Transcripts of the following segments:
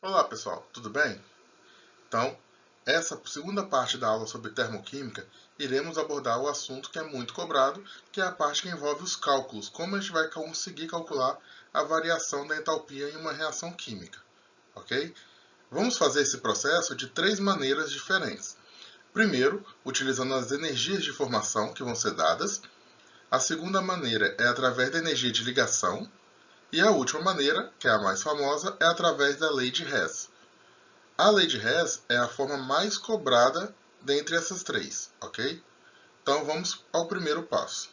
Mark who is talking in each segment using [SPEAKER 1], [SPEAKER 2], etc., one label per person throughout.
[SPEAKER 1] Olá pessoal, tudo bem? Então, essa segunda parte da aula sobre termoquímica, iremos abordar o assunto que é muito cobrado, que é a parte que envolve os cálculos, como a gente vai conseguir calcular a variação da entalpia em uma reação química, ok? Vamos fazer esse processo de três maneiras diferentes. Primeiro, utilizando as energias de formação que vão ser dadas. A segunda maneira é através da energia de ligação. E a última maneira, que é a mais famosa, é através da lei de Hess. A lei de Hess é a forma mais cobrada dentre essas três, ok? Então vamos ao primeiro passo.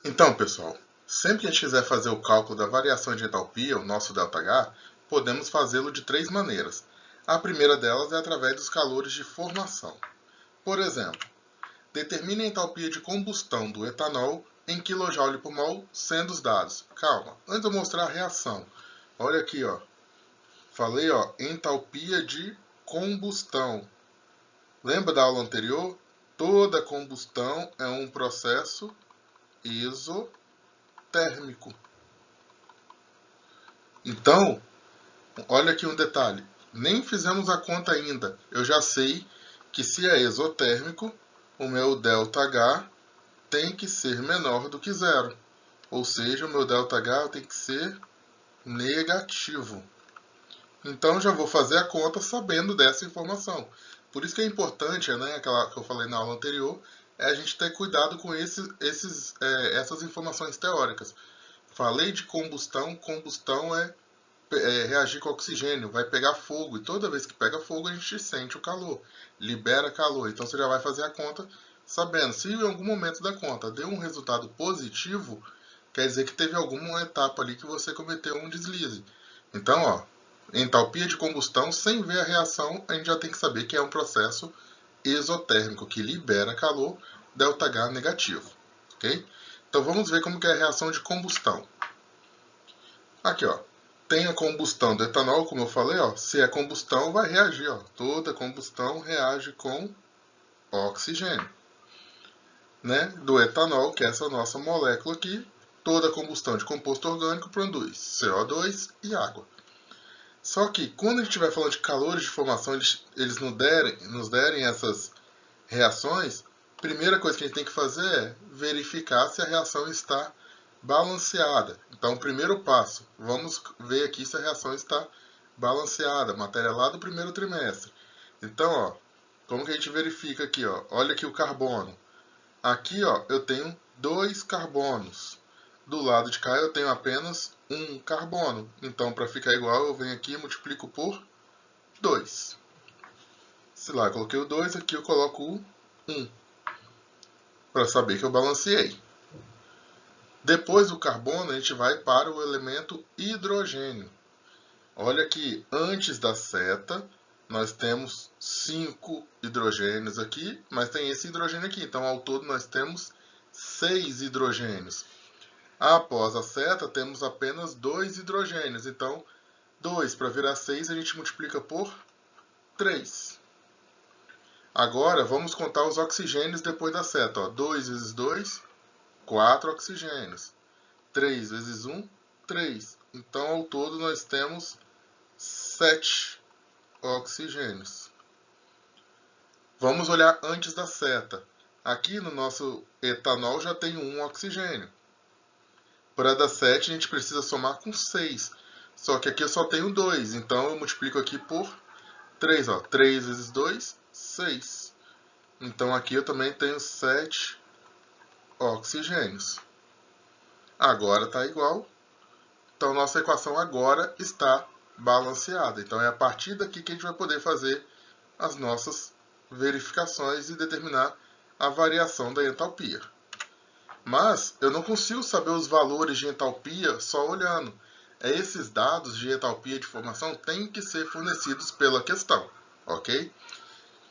[SPEAKER 1] Então, pessoal, sempre que a gente quiser fazer o cálculo da variação de entalpia, o nosso ΔH, podemos fazê-lo de três maneiras. A primeira delas é através dos calores de formação. Por exemplo, determine a entalpia de combustão do etanol em kJ por mol, sendo os dados. Calma, antes de eu mostrar a reação, olha aqui, ó. Falei, ó, entalpia de combustão. Lembra da aula anterior? Toda combustão é um processo exotérmico. Então, olha aqui um detalhe. Nem fizemos a conta ainda. Eu já sei que se é exotérmico, o meu ΔH tem que ser menor do que zero. Ou seja, o meu ΔH tem que ser negativo. Então, já vou fazer a conta sabendo dessa informação. Por isso que é importante, né, aquela que eu falei na aula anterior, é a gente ter cuidado com essas informações teóricas. Falei de combustão, combustão é reagir com oxigênio, vai pegar fogo, e toda vez que pega fogo a gente sente o calor, libera calor. Então você já vai fazer a conta sabendo. Se em algum momento da conta deu um resultado positivo, quer dizer que teve alguma etapa ali que você cometeu um deslize. Então, ó, entalpia de combustão, sem ver a reação, a gente já tem que saber que é um processo exotérmico, que libera calor, ΔH negativo. Ok? Então vamos ver como que é a reação de combustão. Aqui, ó, tem a combustão do etanol, como eu falei, ó, se é combustão vai reagir, ó, toda combustão reage com oxigênio. Né? Do etanol, que é essa nossa molécula aqui, toda combustão de composto orgânico produz CO2 e água. Só que quando a gente estiver falando de calores de formação, eles nos derem essas reações, a primeira coisa que a gente tem que fazer é verificar se a reação está balanceada. Então, primeiro passo, vamos ver aqui se a reação está balanceada, matéria lá do primeiro trimestre. Então, ó, como que a gente verifica aqui? Ó? Olha aqui o carbono. Aqui, ó, eu tenho 2 carbonos. Do lado de cá eu tenho apenas um carbono. Então, para ficar igual, eu venho aqui e multiplico por 2. Se lá eu coloquei o 2, aqui eu coloco o 1. Para saber que eu balanceei. Depois do carbono, a gente vai para o elemento hidrogênio. Olha aqui, antes da seta, nós temos 5 hidrogênios aqui, mas tem esse hidrogênio aqui. Então, ao todo, nós temos 6 hidrogênios. Após a seta, temos apenas 2 hidrogênios. Então, 2 para virar 6, a gente multiplica por 3. Agora, vamos contar os oxigênios depois da seta. Ó. 2 vezes 2, 4 oxigênios. 3 vezes 1, 3. Então, ao todo, nós temos 7 oxigênios. Vamos olhar antes da seta. Aqui no nosso etanol já tem 1 oxigênio. Para dar 7, a gente precisa somar com 6. Só que aqui eu só tenho 2, então eu multiplico aqui por 3. Ó. 3 vezes 2, 6. Então aqui eu também tenho 7 oxigênios. Agora está igual. Então nossa equação agora está balanceada. Então é a partir daqui que a gente vai poder fazer as nossas verificações e determinar a variação da entalpia. Mas eu não consigo saber os valores de entalpia só olhando. Esses dados de entalpia de formação têm que ser fornecidos pela questão, ok?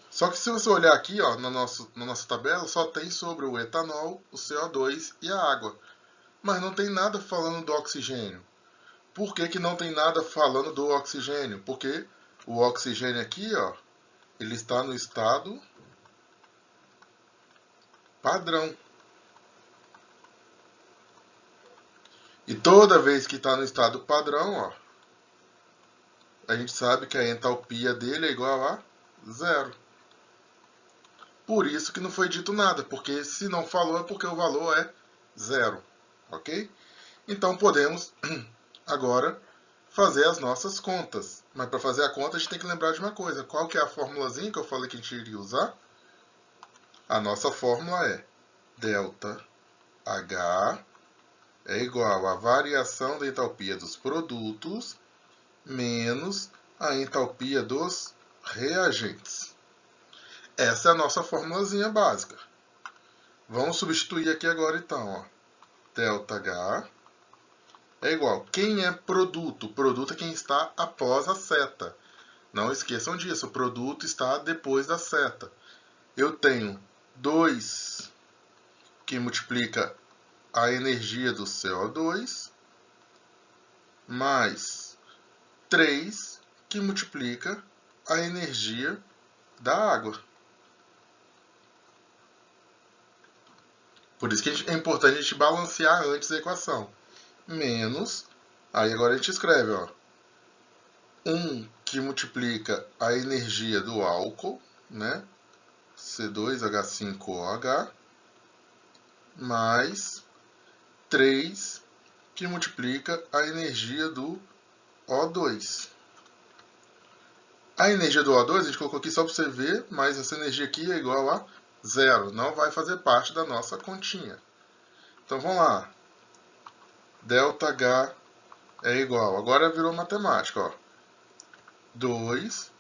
[SPEAKER 1] Só que se você olhar aqui, ó, na nossa tabela, só tem sobre o etanol, o CO2 e a água. Mas não tem nada falando do oxigênio. Por que não tem nada falando do oxigênio? Porque o oxigênio aqui, ó, ele está no estado padrão. E toda vez que está no estado padrão, ó, a gente sabe que a entalpia dele é igual a 0. Por isso que não foi dito nada, porque se não falou é porque o valor é 0, ok? Então podemos agora fazer as nossas contas. Mas para fazer a conta a gente tem que lembrar de uma coisa. Qual que é a formulazinha que eu falei que a gente iria usar? A nossa fórmula é ΔH é igual à variação da entalpia dos produtos menos a entalpia dos reagentes. Essa é a nossa formulazinha básica. Vamos substituir aqui agora então. Ó. ΔH é igual. Quem é produto? Produto é quem está após a seta. Não esqueçam disso. O produto está depois da seta. Eu tenho 2 que multiplica a energia do CO2 mais 3 que multiplica a energia da água. Por isso que é importante a gente balancear antes a equação. Menos, aí agora a gente escreve, ó, 1 que multiplica a energia do álcool, né, C2H5OH, mais 3 que multiplica a energia do O2. A energia do O2 a gente colocou aqui só para você ver, mas essa energia aqui é igual a 0, não vai fazer parte da nossa continha. Então vamos lá. ΔH é igual, agora virou matemática, ó. 2,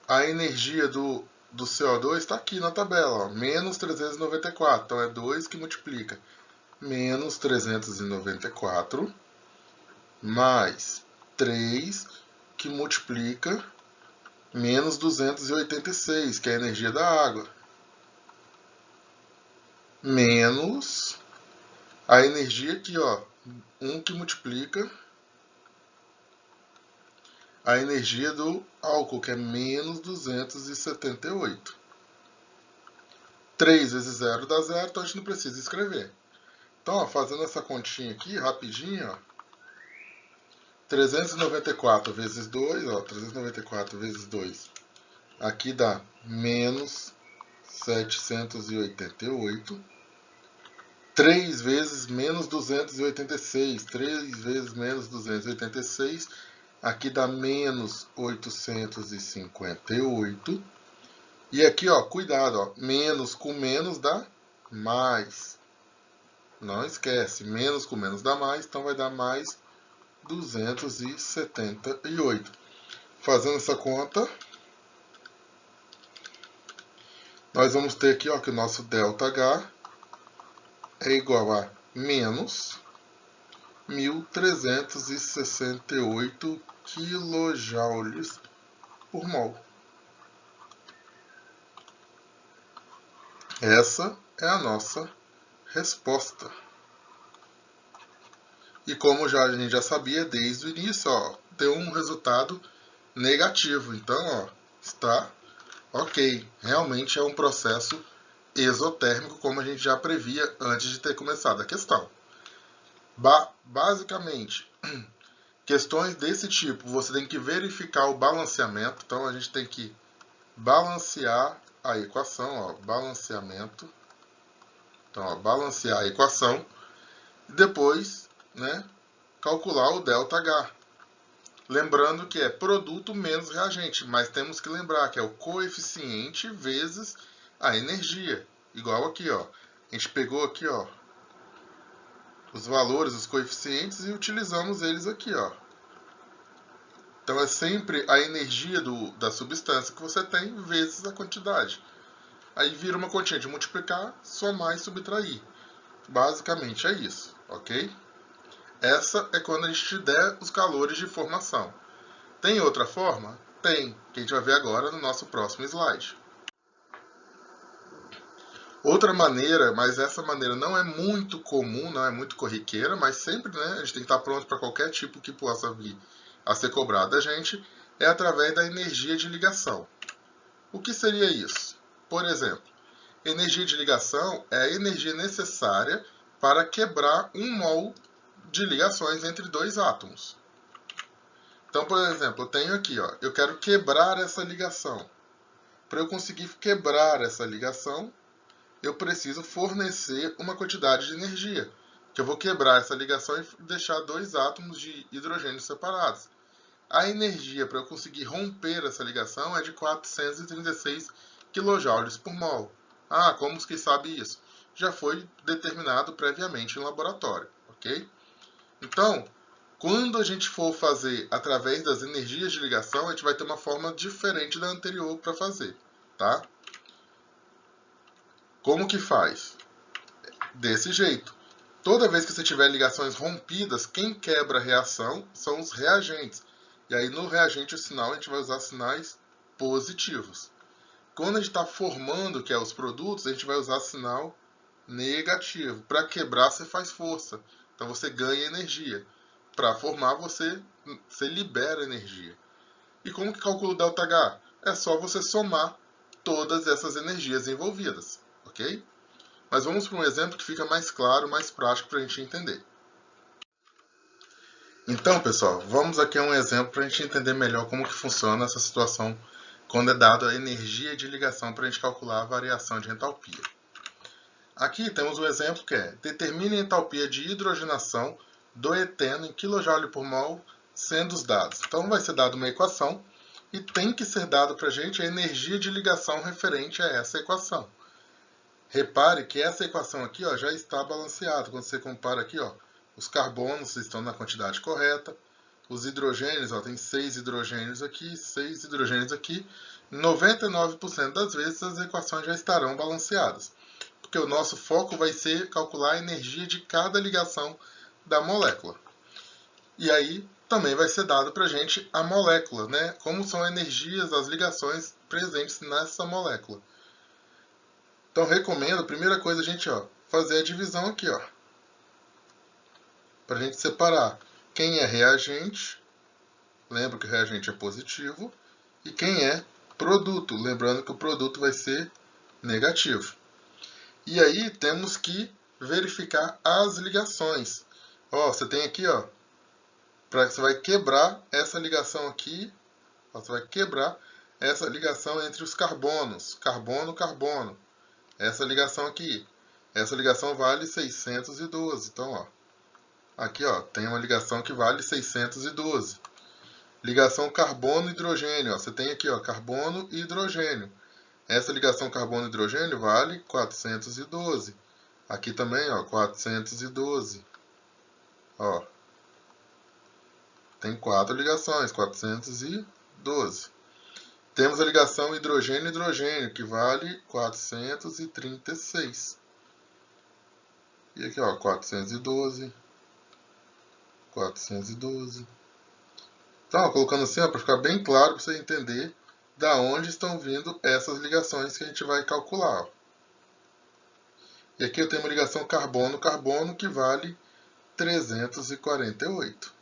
[SPEAKER 1] a energia do CO2 está aqui na tabela, ó, menos 394, então é 2 que multiplica menos 394, mais 3 que multiplica menos 286, que é a energia da água, menos a energia aqui, ó, 1 que multiplica a energia do álcool, que é menos 278. 3 vezes 0 dá 0, então a gente não precisa escrever. Então, ó, fazendo essa continha aqui, rapidinho, ó, 394 vezes 2, ó, 394 vezes 2, aqui dá menos 788. 3 vezes menos 286, 3 vezes menos 286, aqui dá menos 858. E aqui, ó, cuidado, ó, menos com menos dá mais. Não esquece, menos com menos dá mais, então vai dar mais 278. Fazendo essa conta, nós vamos ter aqui, ó, que o nosso ΔH é igual a menos 1.368 kJ por mol. Essa é a nossa resposta. E como a gente já sabia desde o início, ó, deu um resultado negativo. Então, ó, está ok. Realmente é um processo exotérmico, como a gente já previa antes de ter começado a questão. Basicamente, questões desse tipo, você tem que verificar o balanceamento. Então, a gente tem que balancear a equação, ó, balanceamento. Então, ó, balancear a equação e depois, né, calcular o ΔH. Lembrando que é produto menos reagente, mas temos que lembrar que é o coeficiente vezes a energia. Igual aqui, ó. A gente pegou aqui, ó, os valores, os coeficientes e utilizamos eles aqui, ó. Então é sempre a energia da substância que você tem vezes a quantidade. Aí vira uma continha de multiplicar, somar e subtrair. Basicamente é isso, ok? Essa é quando a gente der os calores de formação. Tem outra forma? Tem, que a gente vai ver agora no nosso próximo slide. Outra maneira, mas essa maneira não é muito comum, não é muito corriqueira, mas sempre, né, a gente tem que estar pronto para qualquer tipo que possa vir a ser cobrado da gente, é através da energia de ligação. O que seria isso? Por exemplo, energia de ligação é a energia necessária para quebrar 1 mol de ligações entre 2 átomos. Então, por exemplo, eu tenho aqui, ó, eu quero quebrar essa ligação. Para eu conseguir quebrar essa ligação, eu preciso fornecer uma quantidade de energia. Que eu vou quebrar essa ligação e deixar dois átomos de hidrogênio separados. A energia para eu conseguir romper essa ligação é de 436 kJ por mol. Ah, como que sabe isso? Já foi determinado previamente em laboratório, ok? Então, quando a gente for fazer através das energias de ligação, a gente vai ter uma forma diferente da anterior para fazer, tá? Como que faz? Desse jeito. Toda vez que você tiver ligações rompidas, quem quebra a reação são os reagentes. E aí no reagente o sinal a gente vai usar sinais positivos. Quando a gente está formando, que é os produtos, a gente vai usar sinal negativo. Para quebrar você faz força, então você ganha energia. Para formar você libera energia. E como que calcula o ΔH? É só você somar todas essas energias envolvidas, ok? Mas vamos para um exemplo que fica mais claro, mais prático para a gente entender. Então, pessoal, vamos aqui a um exemplo para a gente entender melhor como que funciona essa situação quando é dado a energia de ligação para a gente calcular a variação de entalpia. Aqui temos um exemplo que é: determine a entalpia de hidrogenação do eteno em kJ por mol, sendo os dados. Então vai ser dada uma equação e tem que ser dado para a gente a energia de ligação referente a essa equação. Repare que essa equação aqui, ó, já está balanceada. Quando você compara aqui, ó, os carbonos estão na quantidade correta, os hidrogênios, ó, tem 6 hidrogênios aqui, 6 hidrogênios aqui. 99% das vezes as equações já estarão balanceadas, porque o nosso foco vai ser calcular a energia de cada ligação da molécula. E aí também vai ser dado para a gente a molécula, né? Como são energias, as ligações presentes nessa molécula. Então, recomendo, a primeira coisa, a gente fazer a divisão aqui, para a gente separar quem é reagente, lembra que o reagente é positivo, e quem é produto, lembrando que o produto vai ser negativo. E aí temos que verificar as ligações. Você tem aqui, você vai quebrar essa ligação aqui, você vai quebrar essa ligação entre os carbonos, carbono, carbono. Essa ligação aqui, essa ligação vale 612. Então, aqui tem uma ligação que vale 612. Ligação carbono-hidrogênio, você tem aqui, carbono e hidrogênio. Essa ligação carbono-hidrogênio vale 412. Aqui também, 412. Tem 4 ligações, 412. Temos a ligação hidrogênio-hidrogênio, que vale 436. E aqui, 412. 412. Então, colocando assim, para ficar bem claro, para você entender da onde estão vindo essas ligações que a gente vai calcular. E aqui eu tenho uma ligação carbono-carbono que vale 348.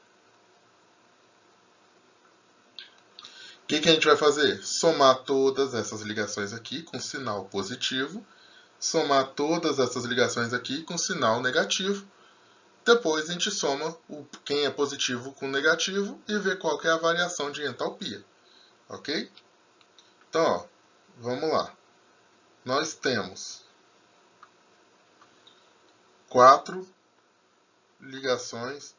[SPEAKER 1] O que a gente vai fazer? Somar todas essas ligações aqui com sinal positivo, somar todas essas ligações aqui com sinal negativo. Depois a gente soma quem é positivo com negativo e vê qual que é a variação de entalpia. Ok? Então, vamos lá. Nós temos 4 ligações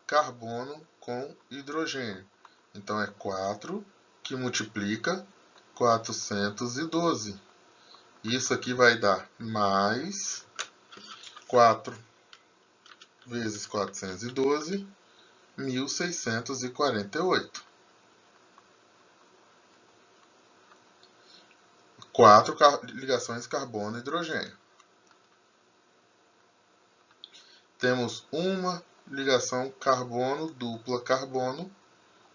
[SPEAKER 1] carbono com hidrogênio. Então, é 4 que multiplica 412. Isso aqui vai dar mais 4 vezes 412, 1648. 4 ligações carbono-hidrogênio. Temos uma ligação carbono dupla carbono,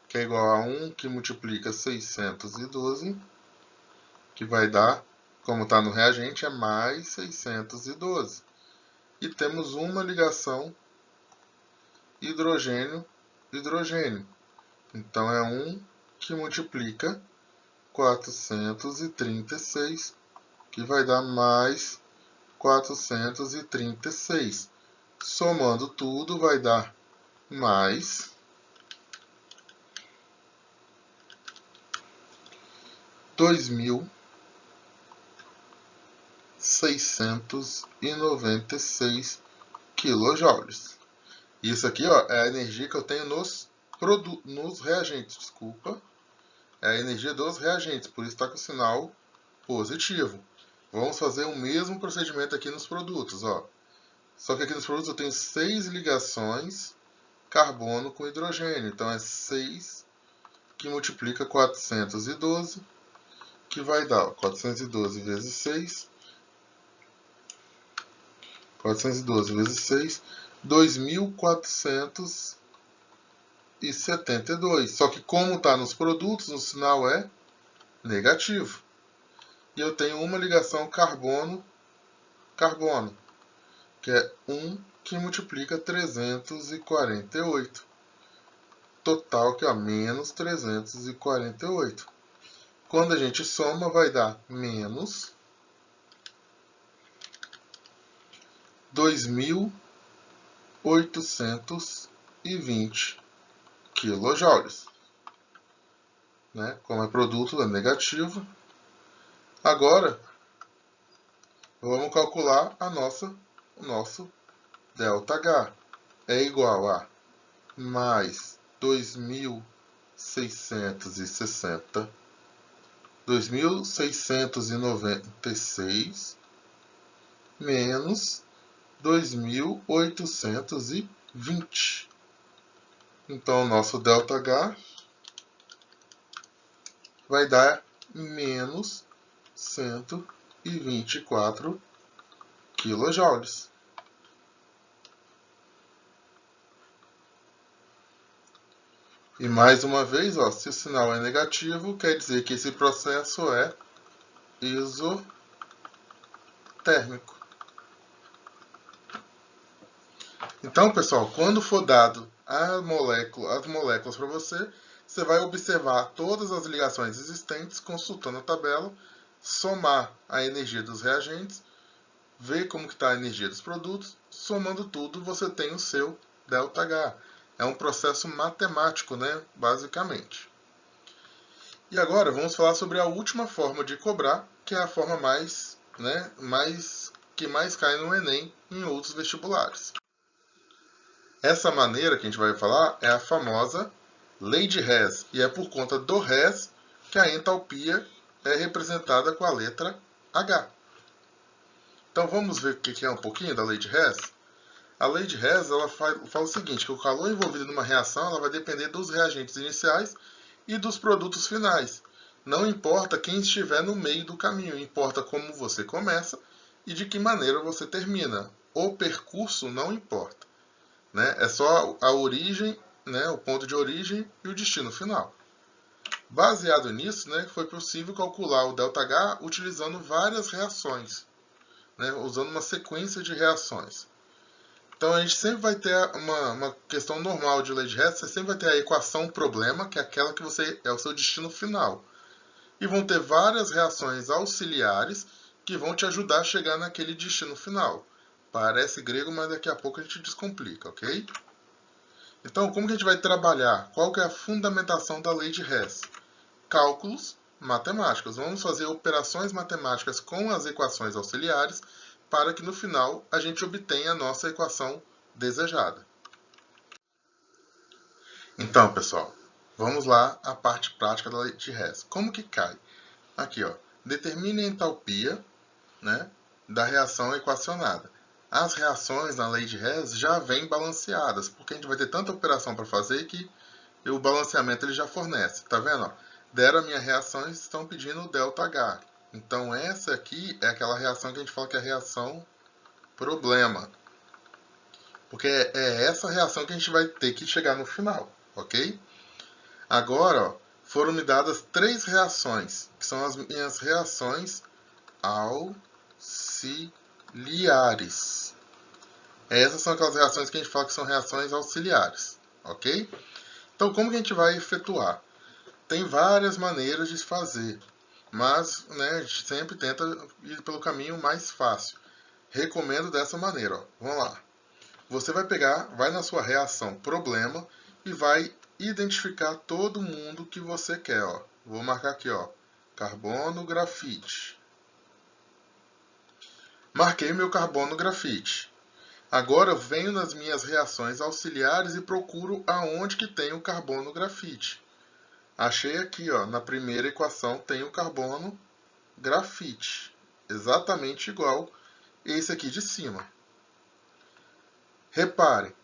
[SPEAKER 1] que é igual a 1 que multiplica 612, que vai dar, como está no reagente, é mais 612. E temos uma ligação hidrogênio-hidrogênio. Então, é 1 que multiplica 436, que vai dar mais 436. Somando tudo, vai dar mais 2.696 quilojoules. Isso aqui, ó, é a energia que eu tenho nos reagentes, desculpa. É a energia dos reagentes, por isso está com o sinal positivo. Vamos fazer o mesmo procedimento aqui nos produtos, ó. Só que aqui nos produtos eu tenho 6 ligações carbono com hidrogênio. Então é 6 que multiplica 412, que vai dar, ó, 412 vezes 6. 412 vezes 6, 2.472. Só que como está nos produtos, o sinal é negativo. E eu tenho uma ligação carbono-carbono, que é 1 que multiplica 348. Total que é menos 348. Quando a gente soma, vai dar menos 2.820 quilojoules. Né? Como é produto, é negativo. Agora, vamos calcular o nosso ΔH. É igual a mais 2.696 menos 2.820. Então, o nosso ΔH vai dar menos 124 quilojoules. E mais uma vez, ó, se o sinal é negativo, quer dizer que esse processo é isotérmico. Então, pessoal, quando for dado as moléculas para você, você vai observar todas as ligações existentes, consultando a tabela, somar a energia dos reagentes, ver como está a energia dos produtos, somando tudo, você tem o seu ΔH. É um processo matemático, né, basicamente. E agora vamos falar sobre a última forma de cobrar, que é a forma que mais cai no Enem e em outros vestibulares. Essa maneira que a gente vai falar é a famosa lei de Hess, e é por conta do Hess que a entalpia é representada com a letra H. Então vamos ver o que é um pouquinho da lei de Hess? A lei de Hess ela fala o seguinte, que o calor envolvido numa reação ela vai depender dos reagentes iniciais e dos produtos finais. Não importa quem estiver no meio do caminho, importa como você começa e de que maneira você termina. O percurso não importa. Né? É só a origem, né, o ponto de origem e o destino final. Baseado nisso, né, foi possível calcular o ΔH utilizando várias reações, né, usando uma sequência de reações. Então a gente sempre vai ter uma questão normal de lei de Hess, você sempre vai ter a equação problema, que é aquela que é o seu destino final. E vão ter várias reações auxiliares que vão te ajudar a chegar naquele destino final. Parece grego, mas daqui a pouco a gente descomplica, ok? Então, como que a gente vai trabalhar? Qual que é a fundamentação da lei de Hess? Cálculos matemáticos. Vamos fazer operações matemáticas com as equações auxiliares para que no final a gente obtenha a nossa equação desejada. Então, pessoal, vamos lá à parte prática da lei de Hess. Como que cai? Aqui, ó, determine a entalpia, né, da reação equacionada. As reações na lei de Hess já vêm balanceadas, porque a gente vai ter tanta operação para fazer que o balanceamento ele já fornece. Tá vendo? Ó? Deram a minha reação e estão pedindo o ΔH. Então essa aqui é aquela reação que a gente fala que é a reação problema. Porque é essa reação que a gente vai ter que chegar no final, ok? Agora, ó, foram me dadas 3 reações, que são as minhas reações auxiliares. Essas são aquelas reações que a gente fala que são reações auxiliares, ok? Então, como que a gente vai efetuar? Tem várias maneiras de se fazer, mas né, a gente sempre tenta ir pelo caminho mais fácil. Recomendo dessa maneira, ó. Vamos lá. Você vai na sua reação problema e vai identificar todo mundo que você quer. Ó. Vou marcar aqui, ó, carbono, grafite. Marquei meu carbono, grafite. Agora eu venho nas minhas reações auxiliares e procuro aonde que tem o carbono, grafite. Achei aqui, ó, na primeira equação tem o carbono, grafite. Exatamente igual esse aqui de cima. Repare,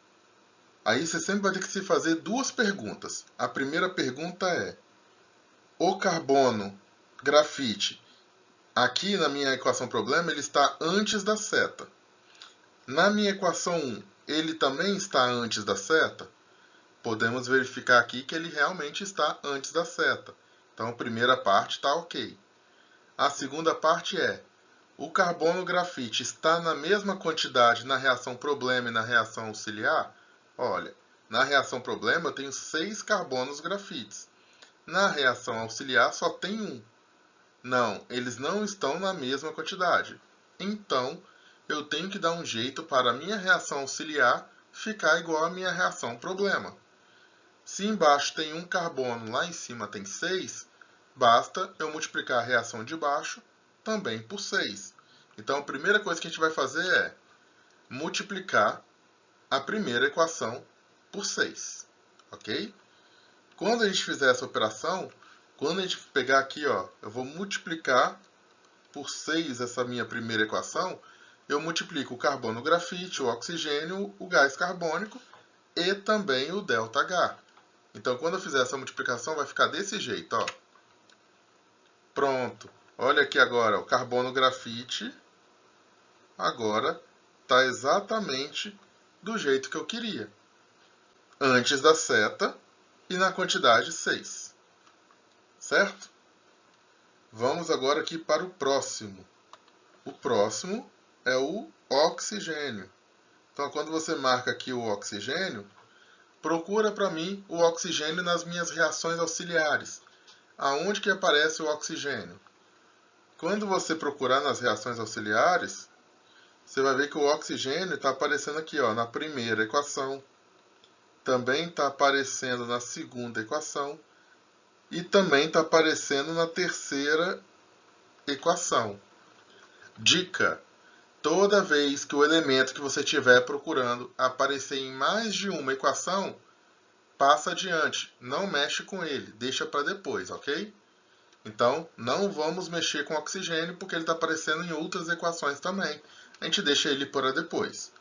[SPEAKER 1] aí você sempre vai ter que se fazer duas perguntas. A primeira pergunta é: o carbono, grafite, aqui na minha equação problema, ele está antes da seta. Na minha equação 1, ele também está antes da seta? Podemos verificar aqui que ele realmente está antes da seta. Então, a primeira parte está ok. A segunda parte é: o carbono, grafite está na mesma quantidade na reação problema e na reação auxiliar? Olha, na reação problema eu tenho 6 carbonos, grafites. Na reação auxiliar só tem 1. Não, eles não estão na mesma quantidade. Então, eu tenho que dar um jeito para a minha reação auxiliar ficar igual à minha reação problema. Se embaixo tem 1 carbono, lá em cima tem 6, basta eu multiplicar a reação de baixo também por 6. Então, a primeira coisa que a gente vai fazer é multiplicar a primeira equação por 6. Ok? Quando a gente fizer essa operação, quando a gente pegar aqui, ó, eu vou multiplicar por 6 essa minha primeira equação, eu multiplico o carbono, grafite, o oxigênio, o gás carbônico e também o ΔH. Então, quando eu fizer essa multiplicação, vai ficar desse jeito, ó. Pronto. Olha aqui agora, o carbono, grafite agora está exatamente do jeito que eu queria. Antes da seta e na quantidade 6. Certo? Vamos agora aqui para o próximo. O próximo é o oxigênio. Então, quando você marca aqui o oxigênio, procura para mim o oxigênio nas minhas reações auxiliares. Aonde que aparece o oxigênio? Quando você procurar nas reações auxiliares, você vai ver que o oxigênio está aparecendo aqui, ó, na primeira equação. Também está aparecendo na segunda equação. E também está aparecendo na terceira equação. Dica: toda vez que o elemento que você estiver procurando aparecer em mais de uma equação, passa adiante, não mexe com ele, deixa para depois, ok? Então, não vamos mexer com o oxigênio porque ele está aparecendo em outras equações também. A gente deixa ele para depois.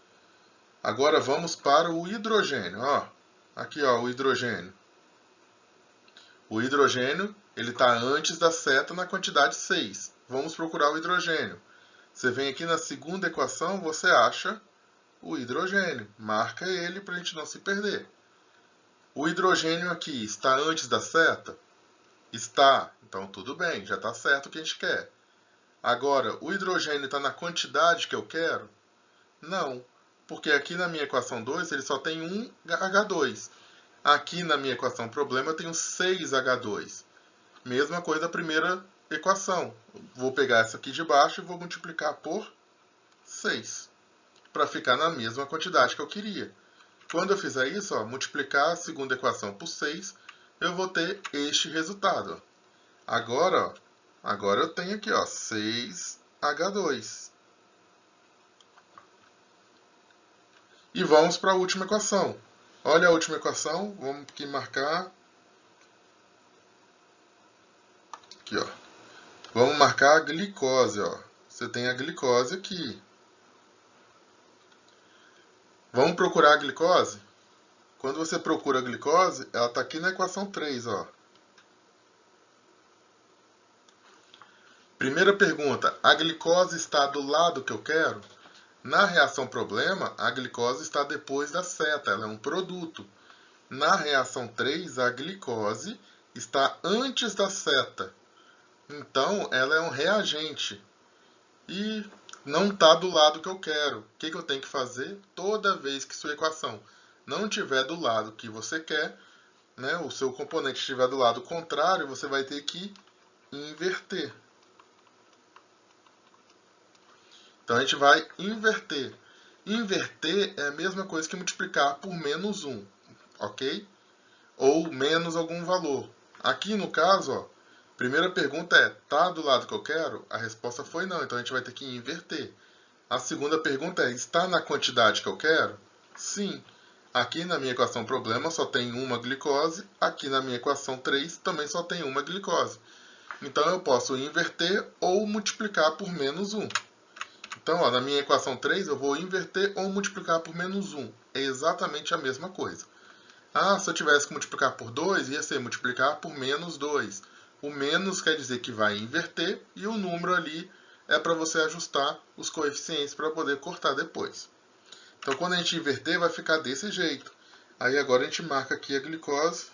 [SPEAKER 1] Agora vamos para o hidrogênio. Ó, aqui, ó, o hidrogênio. O hidrogênio ele está antes da seta na quantidade 6. Vamos procurar o hidrogênio. Você vem aqui na segunda equação, você acha o hidrogênio. Marca ele para a gente não se perder. O hidrogênio aqui está antes da seta? Está. Então tudo bem, já está certo o que a gente quer. Agora, o hidrogênio está na quantidade que eu quero? Não, porque aqui na minha equação 2 ele só tem um H2. Aqui na minha equação problema eu tenho 6 H2. Mesma coisa da primeira equação. Vou pegar essa aqui de baixo e vou multiplicar por 6. Para ficar na mesma quantidade que eu queria. Quando eu fizer isso, ó, multiplicar a segunda equação por 6, eu vou ter este resultado. Agora eu tenho aqui, ó, 6H2. E vamos para a última equação. Olha a última equação, vamos aqui marcar. Aqui, ó. Vamos marcar a glicose, ó. Você tem a glicose aqui. Vamos procurar a glicose? Quando você procura a glicose, ela está aqui na equação 3, ó. Primeira pergunta, a glicose está do lado que eu quero? Na reação problema, a glicose está depois da seta, ela é um produto. Na reação 3, a glicose está antes da seta. Então, ela é um reagente. E não está do lado que eu quero. O que eu tenho que fazer? Toda vez que sua equação não estiver do lado que você quer, né, o seu componente estiver do lado contrário, você vai ter que inverter. Então, a gente vai inverter. Inverter é a mesma coisa que multiplicar por menos 1, ok? Ou menos algum valor. Aqui, no caso, ó, Primeira pergunta é, tá do lado que eu quero? A resposta foi não, então a gente vai ter que inverter. A segunda pergunta é, está na quantidade que eu quero? Sim. Aqui na minha equação problema só tem uma glicose, aqui na minha equação 3 também só tem uma glicose. Então eu posso inverter ou multiplicar por menos 1. Então, ó, na minha equação 3 eu vou inverter ou multiplicar por menos 1. É exatamente a mesma coisa. Ah, se eu tivesse que multiplicar por 2, ia ser multiplicar por menos 2. O menos quer dizer que vai inverter e o número ali é para você ajustar os coeficientes para poder cortar depois. Então, quando a gente inverter, vai ficar desse jeito. Aí agora a gente marca aqui a glicose.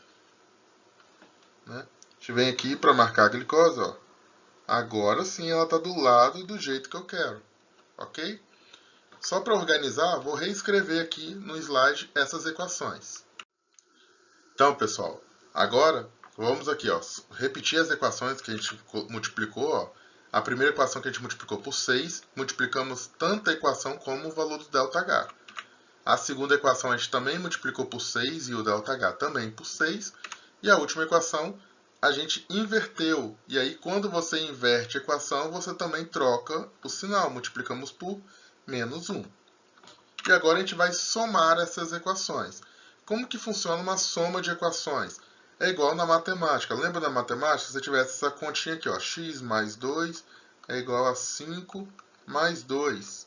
[SPEAKER 1] Né? A gente vem aqui para marcar a glicose. Ó. Agora sim ela está do lado do jeito que eu quero. Ok? Só para organizar, vou reescrever aqui no slide essas equações. Então, pessoal, agora vamos aqui, ó, repetir as equações que a gente multiplicou. Ó. A primeira equação que a gente multiplicou por 6, multiplicamos tanto a equação como o valor do ΔH. A segunda equação a gente também multiplicou por 6 e o ΔH também por 6. E a última equação a gente inverteu. E aí, quando você inverte a equação, você também troca o sinal. Multiplicamos por menos 1. E agora a gente vai somar essas equações. Como que funciona uma soma de equações? É igual na matemática. Lembra da matemática? Se você tivesse essa continha aqui, ó, x mais 2 é igual a 5 mais 2.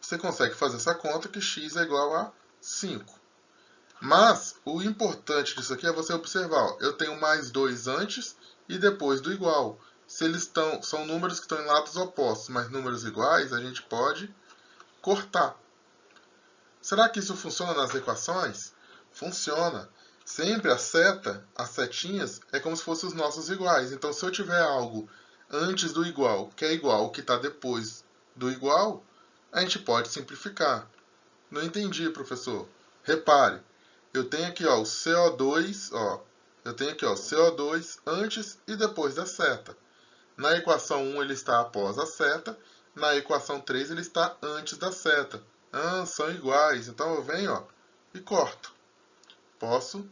[SPEAKER 1] Você consegue fazer essa conta que x é igual a 5. Mas o importante disso aqui é você observar. Ó, eu tenho mais 2 antes e depois do igual. Se eles são números que estão em lados opostos, mas números iguais, a gente pode cortar. Será que isso funciona nas equações? Funciona. Sempre a seta, as setinhas, é como se fossem os nossos iguais. Então, se eu tiver algo antes do igual, que é igual ao que está depois do igual, a gente pode simplificar. Não entendi, professor. Repare, eu tenho aqui ó, o CO2, ó, eu tenho aqui ó, CO2 antes e depois da seta. Na equação 1 ele está após a seta, na equação 3 ele está antes da seta. Ah, são iguais. Então eu venho ó, e corto. Posso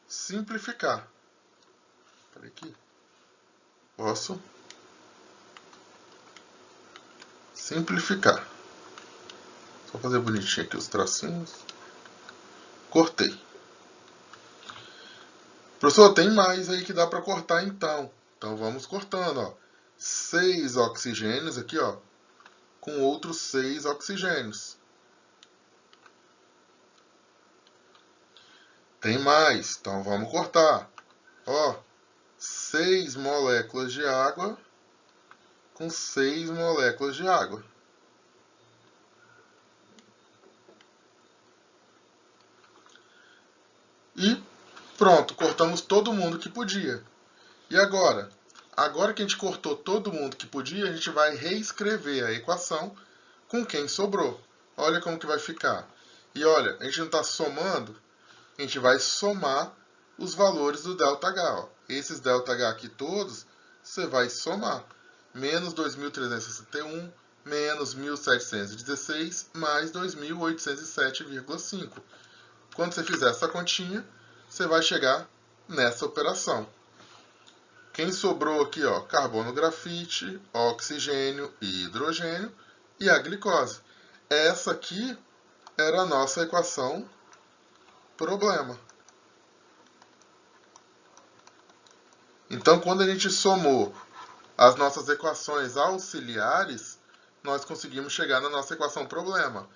[SPEAKER 1] simplificar. Peraí aqui. Posso simplificar. Só fazer bonitinho aqui os tracinhos. Cortei. Professor, tem mais aí que dá para cortar então. Então vamos cortando. Ó. 6 oxigênios aqui, ó, com outros 6 oxigênios. Tem mais, então vamos cortar. Ó, 6 moléculas de água com 6 moléculas de água. E pronto, cortamos todo mundo que podia. E agora? Agora que a gente cortou todo mundo que podia, a gente vai reescrever a equação com quem sobrou. Olha como que vai ficar. E olha, a gente não está somando, a gente vai somar os valores do ΔH. Ó. Esses ΔH aqui todos, você vai somar. Menos 2.361, menos 1.716, mais 2.807,5. Quando você fizer essa continha, você vai chegar nessa operação. Quem sobrou aqui, ó, carbono grafite, oxigênio e hidrogênio e a glicose. Essa aqui era a nossa equação problema. Então, quando a gente somou as nossas equações auxiliares, nós conseguimos chegar na nossa equação problema.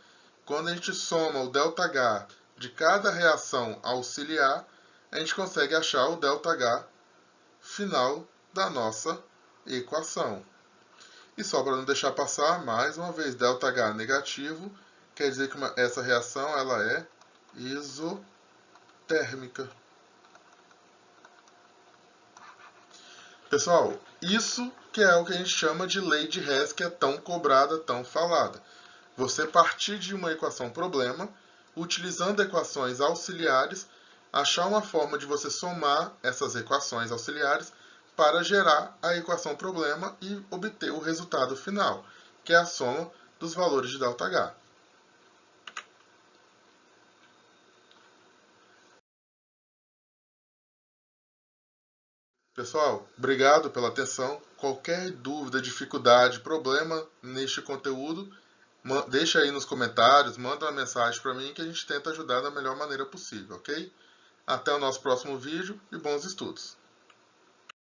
[SPEAKER 1] Quando a gente soma o ΔH de cada reação auxiliar, a gente consegue achar o ΔH final da nossa equação. E só para não deixar passar, mais uma vez, ΔH negativo, quer dizer que essa reação ela é isotérmica. Pessoal, isso que é o que a gente chama de lei de Hess, que é tão cobrada, tão falada. Você partir de uma equação problema, utilizando equações auxiliares, achar uma forma de você somar essas equações auxiliares para gerar a equação problema e obter o resultado final, que é a soma dos valores de ΔH. Pessoal, obrigado pela atenção. Qualquer dúvida, dificuldade, problema neste conteúdo, deixa aí nos comentários, manda uma mensagem para mim que a gente tenta ajudar da melhor maneira possível, ok? Até o nosso próximo vídeo e bons estudos!